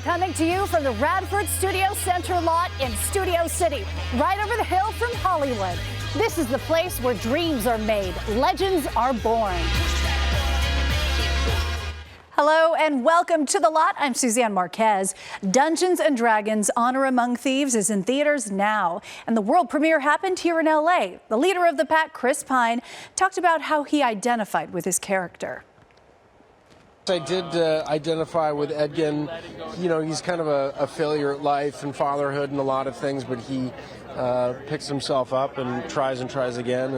coming to you from the Radford Studio Center lot in Studio City, right over the hill from Hollywood. This is the place where dreams are made, legends are born. Hello and welcome to The Lot. I'm Suzanne Marquez. Dungeons & Dragons Honor Among Thieves is in theaters now, and the world premiere happened here in LA. The leader of the pack, Chris Pine, talked about how he identified with his character. I did identify with Edgin. You know, he's kind of a failure at life and fatherhood and a lot of things, but he picks himself up and tries again.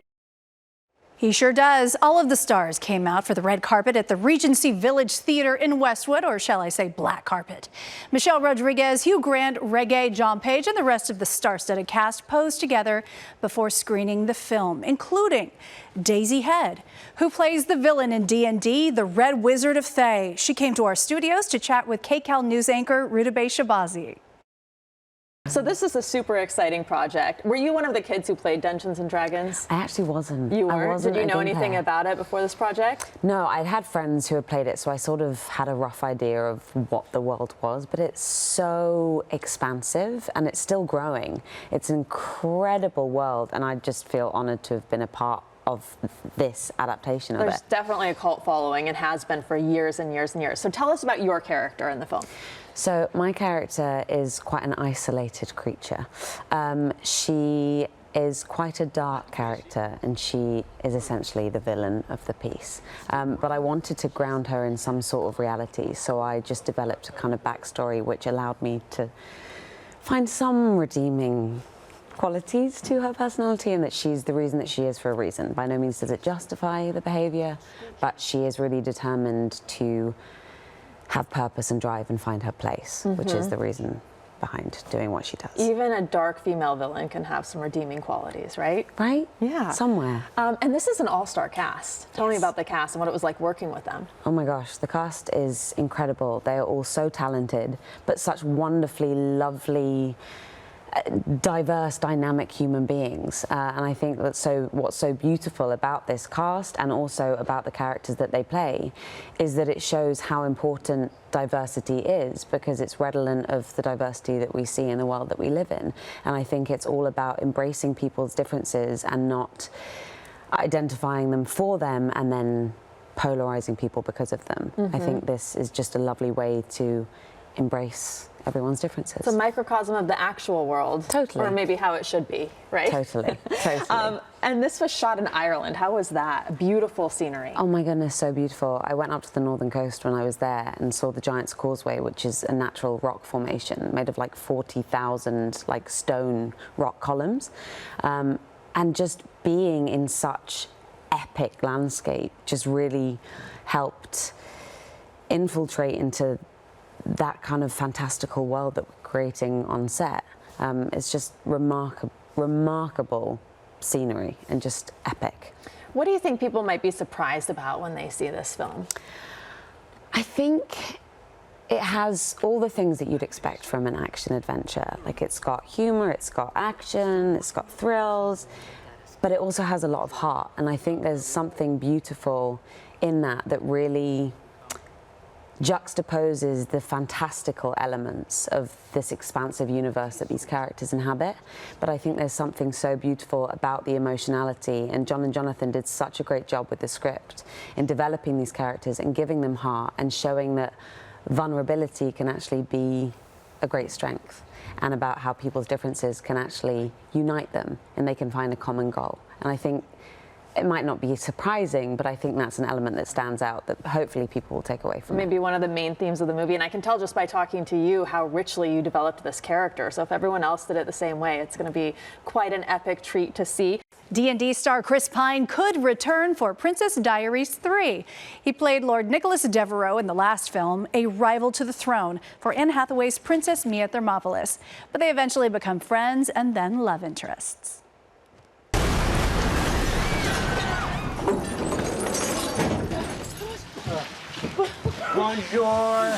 He sure does. All of the stars came out for the red carpet at the Regency Village Theater in Westwood, or shall I say black carpet. Michelle Rodriguez, Hugh Grant, Reggae, John Page, and the rest of the star-studded cast posed together before screening the film, including Daisy Head, who plays the villain in D&D, the Red Wizard of Thay. She came to our studios to chat with KCAL news anchor Rudabeh Shabazi. So this is a super exciting project. Were you one of the kids who played Dungeons & Dragons? I actually wasn't. You weren't? Did you know anything player. about it before this project? No, I'd had friends who had played it, so I sort of had a rough idea of what the world was, but it's so expansive and it's still growing. It's an incredible world, and I just feel honored to have been a part of this adaptation of it. There's definitely a cult following and has been for years and years and years. So tell us about your character in the film. So my character is quite an isolated creature. She is quite a dark character, and she is essentially the villain of the piece. But I wanted to ground her in some sort of reality, so I just developed a kind of backstory which allowed me to find some redeeming qualities to her personality, and that she's the reason that she is for a reason. By no means does it justify the behavior, but she is really determined to have purpose and drive and find her place, which is the reason behind doing what she does. Even a dark female villain can have some redeeming qualities, right? Right? Yeah. Somewhere. And this is an all-star cast. Tell me about the cast and what it was like working with them. Oh my gosh, the cast is incredible. They are all so talented, but such wonderfully lovely, diverse, dynamic human beings, and I think that what's so beautiful about this cast and also about the characters that they play is that it shows how important diversity is, because it's redolent of the diversity that we see in the world that we live in. And I think it's all about embracing people's differences and not identifying them for them and then polarizing people because of them. I think this is just a lovely way to embrace everyone's differences. It's a microcosm of the actual world. Totally. Or maybe how it should be, right? Totally, totally. And this was shot in Ireland. How was that? Beautiful scenery. Oh my goodness, so beautiful. I went up to the northern coast when I was there and saw the Giant's Causeway, which is a natural rock formation made of like 40,000 like stone rock columns. And just being in such epic landscape just really helped infiltrate into that kind of fantastical world that we're creating on set. It's just remarkable scenery and just epic. What do you think people might be surprised about when they see this film? I think it has all the things that you'd expect from an action adventure. Like, it's got humor, it's got action, it's got thrills, but it also has a lot of heart. And I think there's something beautiful in that really juxtaposes the fantastical elements of this expansive universe that these characters inhabit. But I think there's something so beautiful about the emotionality, and John and Jonathan did such a great job with the script in developing these characters and giving them heart and showing that vulnerability can actually be a great strength, and about how people's differences can actually unite them and they can find a common goal. And I think it might not be surprising, but I think that's an element that stands out that hopefully people will take away from it. Maybe one of the main themes of the movie, and I can tell just by talking to you how richly you developed this character. So if everyone else did it the same way, it's going to be quite an epic treat to see. D&D star Chris Pine could return for Princess Diaries 3. He played Lord Nicholas Devereux in the last film, a rival to the throne for Anne Hathaway's Princess Mia Thermopolis. But they eventually become friends and then love interests. Bonjour.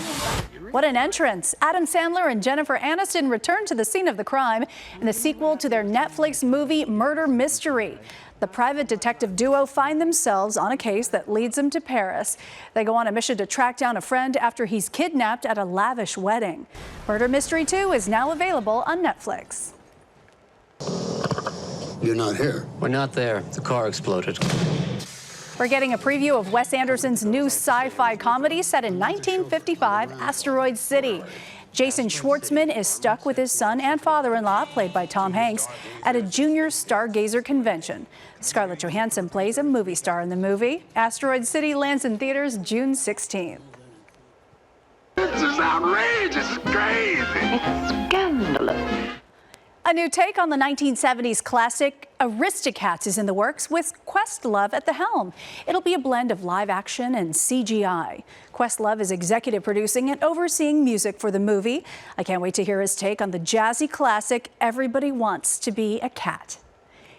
What an entrance. Adam Sandler and Jennifer Aniston return to the scene of the crime in the sequel to their Netflix movie Murder Mystery. The private detective duo find themselves on a case that leads them to Paris. They go on a mission to track down a friend after he's kidnapped at a lavish wedding. Murder Mystery 2 is now available on Netflix. You're not here. We're not there. The car exploded. We're getting a preview of Wes Anderson's new sci-fi comedy set in 1955, Asteroid City. Jason Schwartzman is stuck with his son and father-in-law, played by Tom Hanks, at a junior stargazer convention. Scarlett Johansson plays a movie star in the movie. Asteroid City lands in theaters June 16th. This is outrageous. It's crazy. It's scandalous. A new take on the 1970s classic Aristocats is in the works, with Questlove at the helm. It'll be a blend of live action and CGI. Questlove is executive producing and overseeing music for the movie. I can't wait to hear his take on the jazzy classic Everybody Wants to Be a Cat.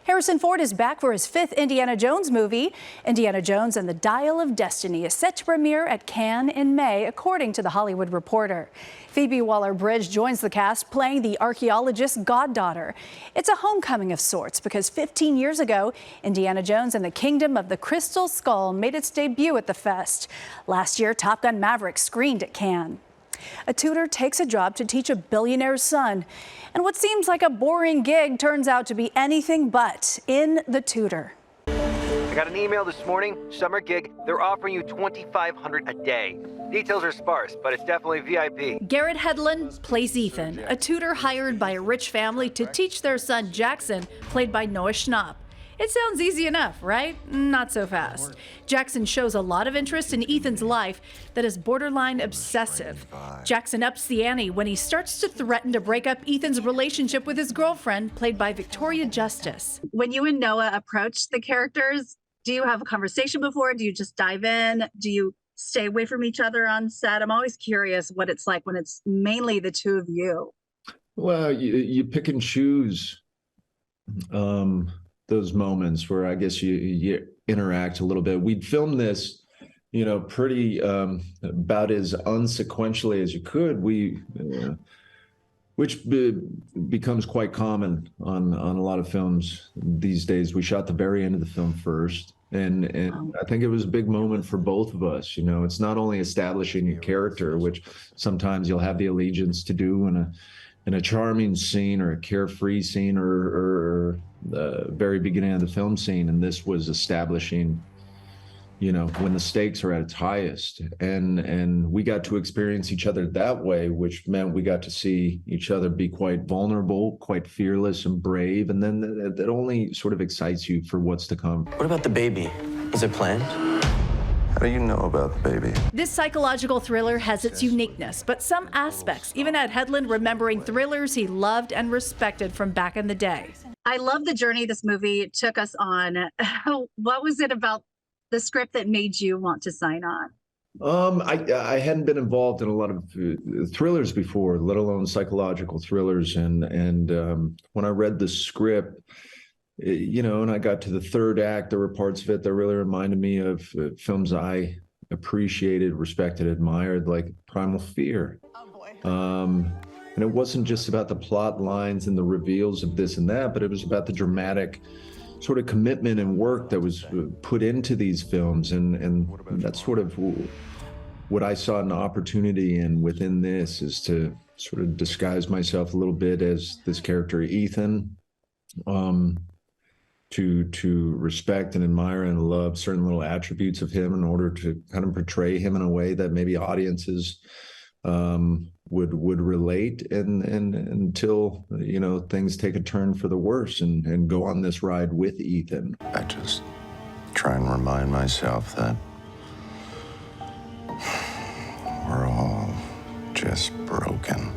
Harrison Ford is back for his 5th Indiana Jones movie. Indiana Jones and the Dial of Destiny is set to premiere at Cannes in May, according to The Hollywood Reporter. Phoebe Waller-Bridge joins the cast, playing the archaeologist's goddaughter. It's a homecoming of sorts because 15 years ago, Indiana Jones and the Kingdom of the Crystal Skull made its debut at the fest. Last year, Top Gun Maverick screened at Cannes. A tutor takes a job to teach a billionaire's son. And what seems like a boring gig turns out to be anything but in The Tutor. I got an email this morning, summer gig. They're offering you $2,500 a day. Details are sparse, but it's definitely VIP. Garrett Hedlund plays Ethan, a tutor hired by a rich family to teach their son Jackson, played by Noah Schnapp. It sounds easy enough, right? Not so fast. Jackson shows a lot of interest in Ethan's life that is borderline obsessive. Jackson ups the ante when he starts to threaten to break up Ethan's relationship with his girlfriend, played by Victoria Justice. When you and Noah approach the characters, do you have a conversation before? Do you just dive in? Do you stay away from each other on set? I'm always curious what it's like when it's mainly the two of you. Well, you pick and choose those moments where I guess you interact a little bit. We'd filmed this, pretty about as unsequentially as you could. Which becomes quite common on a lot of films these days. We shot the very end of the film first, and I think it was a big moment for both of us. It's not only establishing your character, which sometimes you'll have the allegiance to do in a charming scene or a carefree scene or the very beginning of the film scene, and this was establishing when the stakes are at its highest, and we got to experience each other that way, which meant we got to see each other be quite vulnerable, quite fearless and brave, and then that only sort of excites you for what's to come. What about the baby? Is it planned? How do you know about the baby? This psychological thriller has its uniqueness, but some aspects even had Hedlund remembering thrillers he loved and respected from back in the day. I love the journey this movie took us on. What was it about the script that made you want to sign on? I hadn't been involved in a lot of thrillers before, let alone psychological thrillers. And when I read the script, and I got to the third act, there were parts of it that really reminded me of films I appreciated, respected, admired, like Primal Fear. And it wasn't just about the plot lines and the reveals of this and that, but it was about the dramatic sort of commitment and work that was put into these films. And that's sort of what I saw an opportunity in within this, is to sort of disguise myself a little bit as this character, Ethan, to respect and admire and love certain little attributes of him in order to kind of portray him in a way that maybe audiences would relate, and until things take a turn for the worse and go on this ride with Ethan. I just try and remind myself that we're all just broken.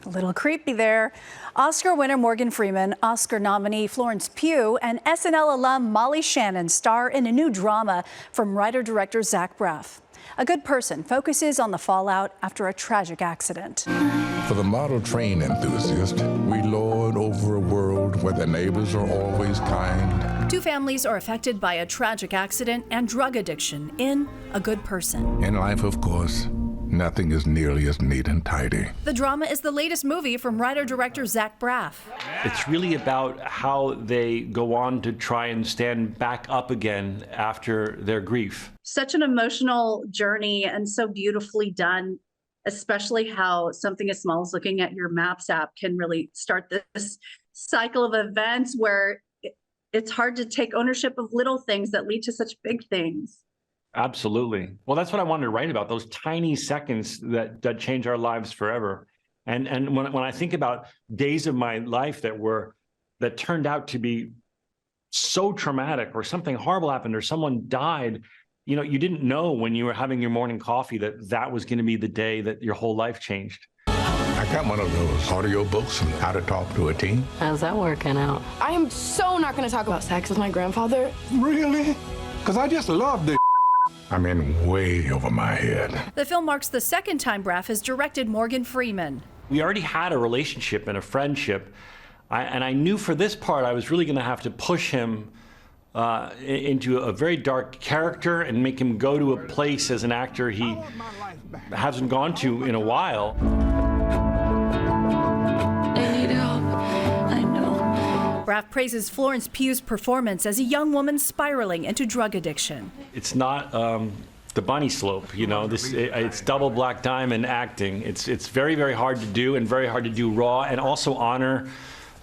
A little creepy there. Oscar winner Morgan Freeman, Oscar nominee Florence Pugh, and SNL alum Molly Shannon star in a new drama from writer-director Zach Braff. A Good Person focuses on the fallout after a tragic accident. For the model train enthusiast, we lord over a world where the neighbors are always kind. Two families are affected by a tragic accident and drug addiction in A Good Person. In life, of course, nothing is nearly as neat and tidy. The drama is the latest movie from writer-director Zach Braff. It's really about how they go on to try and stand back up again after their grief. Such an emotional journey and so beautifully done, especially how something as small as looking at your Maps app can really start this cycle of events where it's hard to take ownership of little things that lead to such big things. Absolutely. Well, that's what I wanted to write about, those tiny seconds that change our lives forever. And when I think about days of my life that turned out to be so traumatic, or something horrible happened, or someone died, you know, you didn't know when you were having your morning coffee that was going to be the day that your whole life changed. I got one of those audio books on how to talk to a teen. How's that working out? I am so not going to talk about sex with my grandfather. Really? Because I just love this. I'm in way over my head. The film marks the second time Braff has directed Morgan Freeman. We already had a relationship and a friendship, and I knew for this part I was really going to have to push him into a very dark character and make him go to a place as an actor he hasn't gone to in a while. I need help. I know. Braff praises Florence Pugh's performance as a young woman spiraling into drug addiction. It's not the bunny slope, you know. It's double black diamond acting. It's very, very hard to do, and very hard to do raw, and also honor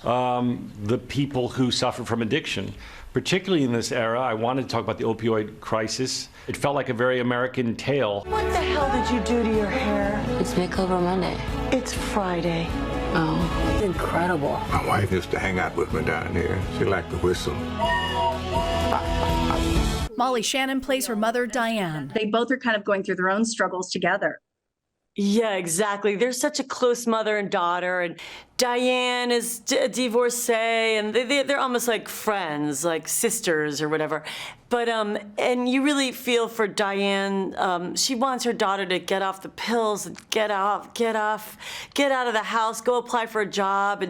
the people who suffer from addiction. Particularly in this era, I wanted to talk about the opioid crisis. It felt like a very American tale. What the hell did you do to your hair? It's Makeover Monday. It's Friday. Oh, it's incredible. My wife used to hang out with me down here. She liked to whistle. Molly Shannon plays her mother, Diane. They both are kind of going through their own struggles together. Yeah, exactly. They're such a close mother and daughter, and Diane is a divorcee, and they're almost like friends, like sisters or whatever. But and you really feel for Diane. She wants her daughter to get off the pills and get out of the house, go apply for a job,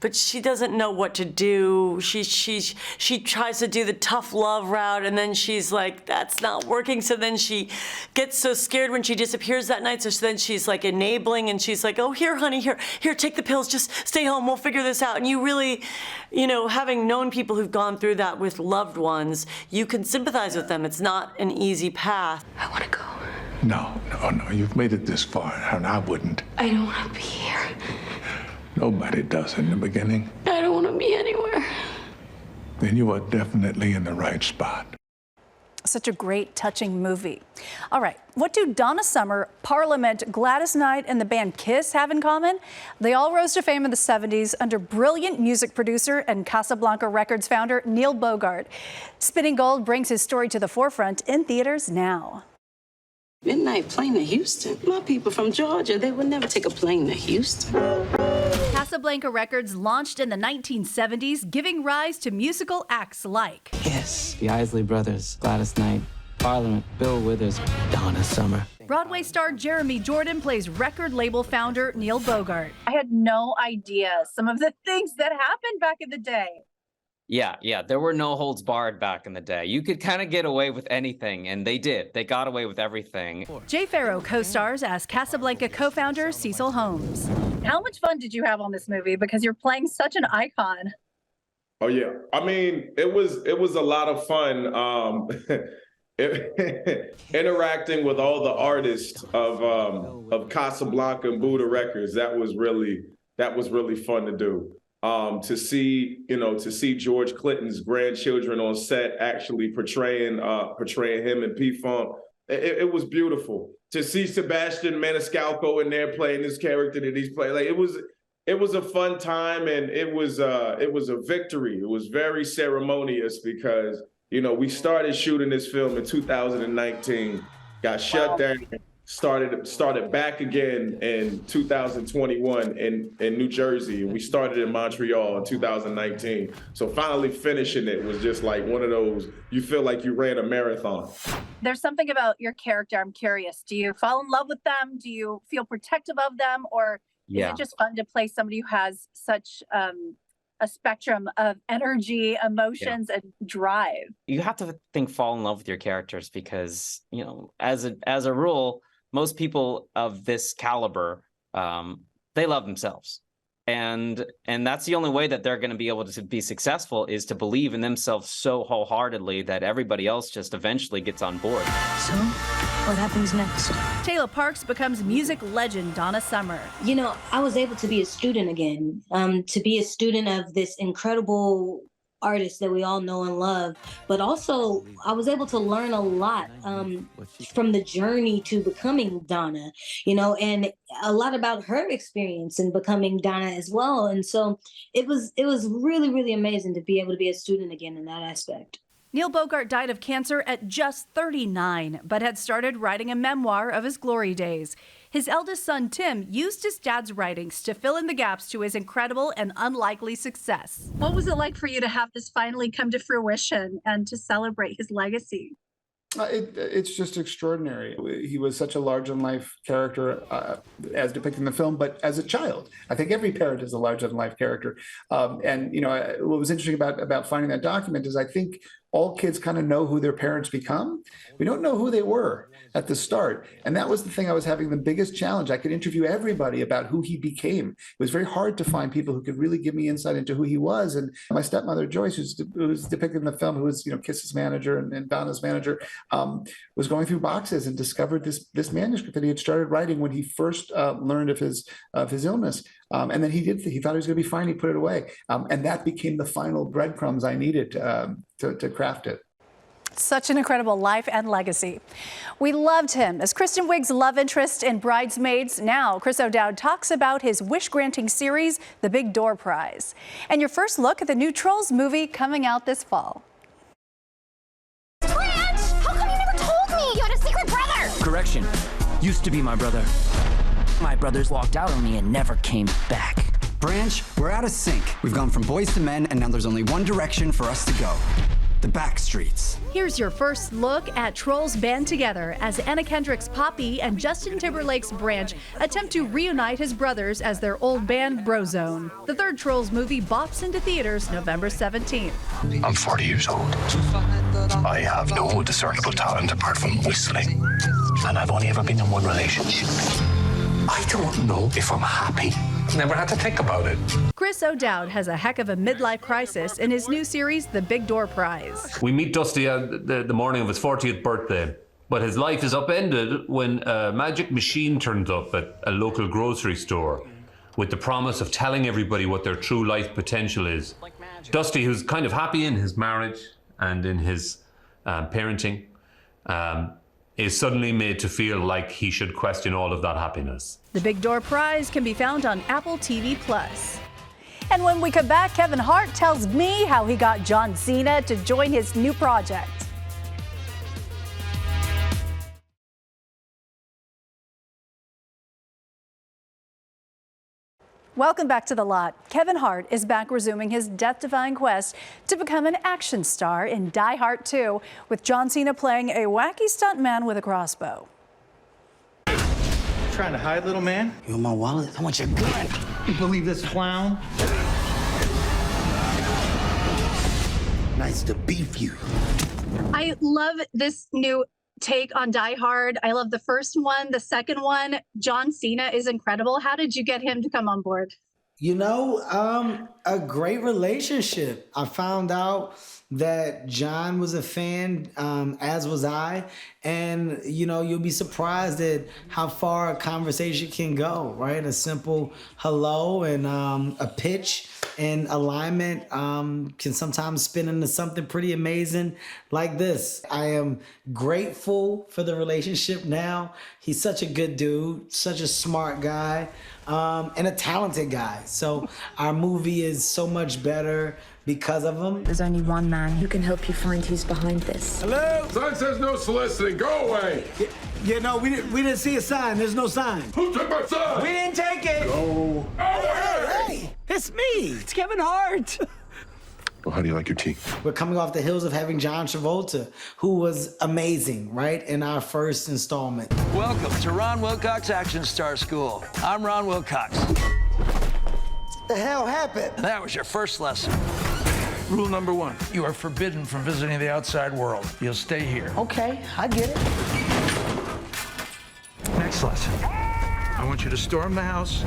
but she doesn't know what to do. She tries to do the tough love route, and then she's like, that's not working. So then she gets so scared when she disappears that night. So then she's like enabling, and she's like, oh, here, honey, here, take the pills. Just stay home. We'll figure this out. And you really, you know, having known people who've gone through that with loved ones, you can sympathize with them. It's not an easy path. I want to go. No. You've made it this far, and I wouldn't. I don't want to be here. Nobody does in the beginning. I don't want to be anywhere. Then you are definitely in the right spot. Such a great, touching movie. All right, what do Donna Summer, Parliament, Gladys Knight, and the band Kiss have in common? They all rose to fame in the 70s under brilliant music producer and Casablanca Records founder Neil Bogart. Spinning Gold brings his story to the forefront in theaters now. Midnight plane to Houston. My people from Georgia, they would never take a plane to Houston. Casablanca Records launched in the 1970s, giving rise to musical acts like Kiss, the Isley Brothers, Gladys Knight, Parliament, Bill Withers, Donna Summer. Broadway star Jeremy Jordan plays record label founder Neil Bogart. I had no idea some of the things that happened back in the day. Yeah, there were no holds barred back in the day. You could kind of get away with anything, and they did. They got away with everything. Jay Farrow co-stars as Casablanca co-founder Cecil Holmes. How much fun did you have on this movie? Because you're playing such an icon. Oh yeah, I mean, it was a lot of fun. Interacting with all the artists of Casablanca and Buddha Records. That was really fun to do. To see George Clinton's grandchildren on set actually portraying him and P-Funk, it was beautiful. To see Sebastian Maniscalco in there playing this character that he's playing, like it was a fun time, and it was a victory. It was very ceremonious because we started shooting this film in 2019, got shut down. Started back again in 2021 in New Jersey. We started in Montreal in 2019. So finally finishing it was just like one of those, you feel like you ran a marathon. There's something about your character I'm curious. Do you fall in love with them? Do you feel protective of them? Or is it just fun to play somebody who has such a spectrum of energy, emotions, and drive? You have to fall in love with your characters because, as a rule, most people of this caliber, they love themselves. And that's the only way that they're going to be able to be successful, is to believe in themselves so wholeheartedly that everybody else just eventually gets on board. So, what happens next? Taylor Parks becomes music legend Donna Summer. You know, I was able to be a student again, to be a student of this incredible artist that we all know and love, but also I was able to learn a lot from the journey to becoming Donna, you know, and a lot about her experience in becoming Donna as well. And so it was really, really amazing to be able to be a student again in that aspect. Neil Bogart died of cancer at just 39, but had started writing a memoir of his glory days. His eldest son, Tim, used his dad's writings to fill in the gaps to his incredible and unlikely success. What was it like for you to have this finally come to fruition and to celebrate his legacy? It's just extraordinary. He was such a large-in-life character as depicted in the film, but as a child, I think every parent is a large-in-life character. And you know, what was interesting about finding that document is I think all kids kind of know who their parents become. We don't know who they were at the start. And that was the thing I was having the biggest challenge. I could interview everybody about who he became. It was very hard to find people who could really give me insight into who he was. And my stepmother, Joyce, who's depicted in the film, who was, you know, Kiss's manager and Donna's manager, was going through boxes and discovered this manuscript that he had started writing when he first learned of his illness. And then he thought he was going to be fine. He put it away. And that became the final breadcrumbs I needed to craft it. Such an incredible life and legacy. We loved him as Kristen Wiig's love interest in Bridesmaids. Now, Chris O'Dowd talks about his wish-granting series, The Big Door Prize. And your first look at the new Trolls movie coming out this fall. Branch! How come you never told me you had a secret brother? Correction. Used to be my brother. My brothers walked out on me and never came back. Branch, we're out of sync. We've gone from boys to men, and now there's only one direction for us to go. The back streets. Here's your first look at Trolls band together as Anna Kendrick's Poppy and Justin Timberlake's Branch attempt to reunite his brothers as their old band Brozone. The third Trolls movie bops into theaters November 17th. I'm 40 years old. I have no discernible talent apart from whistling. And I've only ever been in one relationship. I don't know if I'm happy. Never had to think about it. Chris O'Dowd has a heck of a midlife crisis in his new series, The Big Door Prize. We meet Dusty the morning of his 40th birthday, but his life is upended when a magic machine turns up at a local grocery store with the promise of telling everybody what their true life potential is. Dusty, who's kind of happy in his marriage and in his parenting, is suddenly made to feel like he should question all of that happiness. The Big Door Prize can be found on Apple TV+. And when we come back, Kevin Hart tells me how he got John Cena to join his new project. Welcome back to The Lot. Kevin Hart is back resuming his death-defying quest to become an action star in Die Hard 2, with John Cena playing a wacky stuntman with a crossbow. Trying to hide, little man? You want my wallet? I want your gun. You believe this clown? Nice to beef you. I love this new take on Die Hard. I love the first one. The second one, John Cena is incredible. How did you get him to come on board? You know, a great relationship. I found out that John was a fan, as was I. And, you know, you'll be surprised at how far a conversation can go, right? A simple hello and a pitch and alignment can sometimes spin into something pretty amazing like this. I am grateful for the relationship now. He's such a good dude, such a smart guy, and a talented guy. So our movie is so much better because of him. There's only one man who can help you find who's behind this. Hello? Sign says no soliciting. Go away. Yeah, no, we didn't see a sign. There's no sign. Who took my sign? We didn't take it. Go away. Hey, it's me. It's Kevin Hart. Well, how do you like your tea? We're coming off the heels of having John Travolta, who was amazing, right, in our first installment. Welcome to Ron Wilcox Action Star School. I'm Ron Wilcox. The hell happened? That was your first lesson. Rule number 1, you are forbidden from visiting the outside world. You'll stay here. Okay, I get it. Next useless. I want you to storm the house,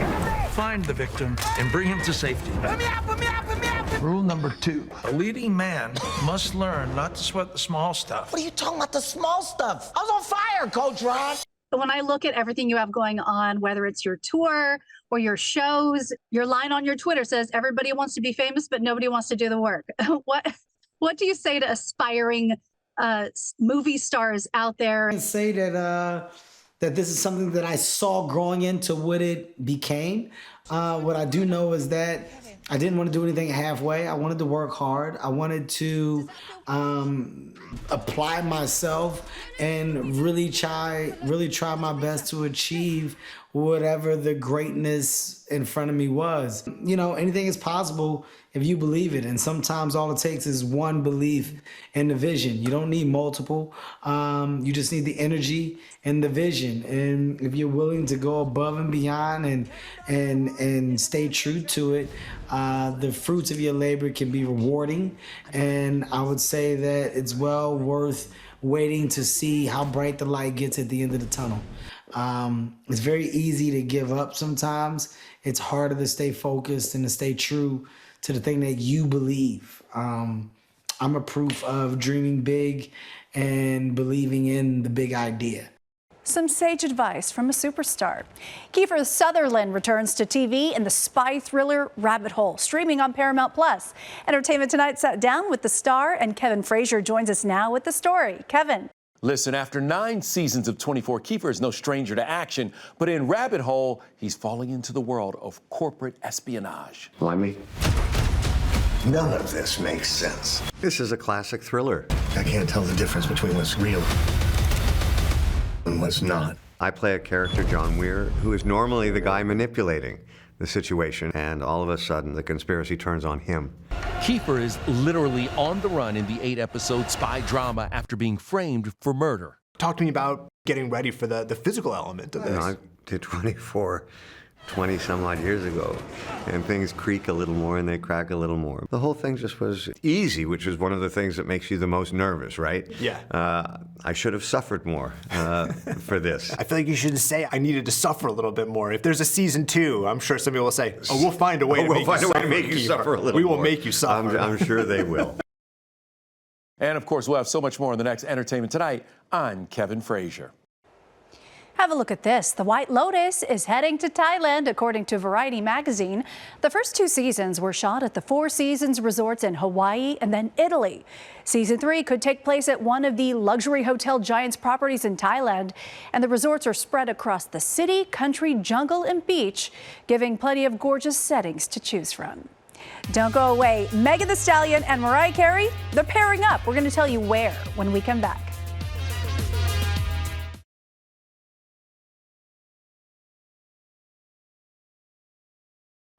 find the victim, and bring him to safety. Let me out, let me out, let me out! Rule number 2, a leading man must learn not to sweat the small stuff. What are you talking about, the small stuff? I was on fire, Coach Ron! When I look at everything you have going on, whether it's your tour or your shows, your line on your Twitter says everybody wants to be famous, but nobody wants to do the work. What do you say to aspiring movie stars out there? I can say that this is something that I saw growing into what it became. What I do know is that I didn't want to do anything halfway. I wanted to work hard. I wanted to apply myself and really try my best to achieve whatever the greatness in front of me was. You know, anything is possible if you believe it. And sometimes all it takes is one belief in the vision. You don't need multiple. You just need the energy and the vision. And if you're willing to go above and beyond and stay true to it, the fruits of your labor can be rewarding. And I would say that it's well worth waiting to see how bright the light gets at the end of the tunnel. It's very easy to give up sometimes. It's harder to stay focused and to stay true to the thing that you believe. I'm a proof of dreaming big and believing in the big idea. Some sage advice from a superstar. Kiefer Sutherland returns to TV in the spy thriller Rabbit Hole, streaming on Paramount+. Entertainment Tonight sat down with the star, and Kevin Frazier joins us now with the story. Kevin. Listen, after 9 seasons of 24, Kiefer is no stranger to action, but in Rabbit Hole, he's falling into the world of corporate espionage. Why me? None of this makes sense. This is a classic thriller. I can't tell the difference between what's real and what's not. I play a character, John Weir, who is normally the guy manipulating the situation, and all of a sudden, the conspiracy turns on him. Kiefer is literally on the run in the 8-episode spy drama after being framed for murder. Talk to me about getting ready for the physical element of this. I did 24 20 some odd years ago, and things creak a little more and they crack a little more. The whole thing just was easy, which is one of the things that makes you the most nervous, right? Yeah. I should have suffered more for this. I feel like you shouldn't say I needed to suffer a little bit more. If there's a season 2, I'm sure some people will say, oh, we'll find a way to make you suffer a little more. We will make you suffer. I'm sure they will. And of course, we'll have so much more in the next Entertainment Tonight. I'm Kevin Frazier. Have a look at this. The White Lotus is heading to Thailand, according to Variety magazine. The first 2 seasons were shot at the Four Seasons resorts in Hawaii and then Italy. Season 3 could take place at one of the luxury hotel giants properties in Thailand, and the resorts are spread across the city, country, jungle, and beach, giving plenty of gorgeous settings to choose from. Don't go away. Megan Thee Stallion and Mariah Carey, they're pairing up. We're going to tell you where when we come back.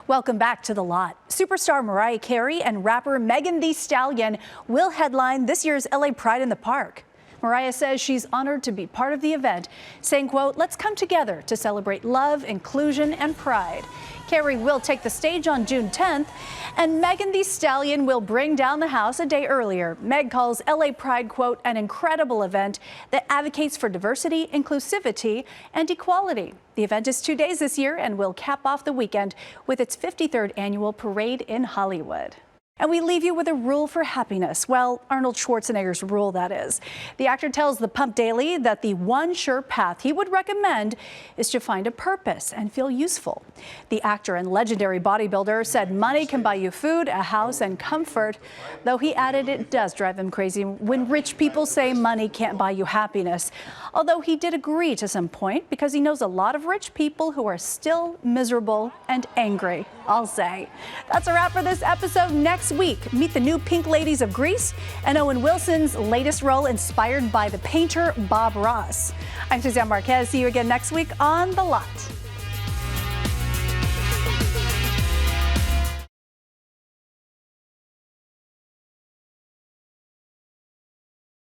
Welcome back to The Lot. Superstar Mariah Carey and rapper Megan Thee Stallion will headline this year's LA Pride in the Park. Mariah says she's honored to be part of the event, saying, quote, "Let's come together to celebrate love, inclusion, and pride." Carey will take the stage on June 10th, and Megan Thee Stallion will bring down the house a day earlier. Meg calls LA Pride, quote, "an incredible event that advocates for diversity, inclusivity, and equality." The event is 2 days this year and will cap off the weekend with its 53rd annual parade in Hollywood. And we leave you with a rule for happiness. Well, Arnold Schwarzenegger's rule, that is. The actor tells the Pump Daily that the one sure path he would recommend is to find a purpose and feel useful. The actor and legendary bodybuilder said money can buy you food, a house, and comfort, though he added it does drive him crazy when rich people say money can't buy you happiness. Although he did agree to some point because he knows a lot of rich people who are still miserable and angry, I'll say. That's a wrap for this episode. Next week, meet the new Pink Ladies of Greece and Owen Wilson's latest role inspired by the painter Bob Ross. I'm Suzanne Marquez. See you again next week on The Lot.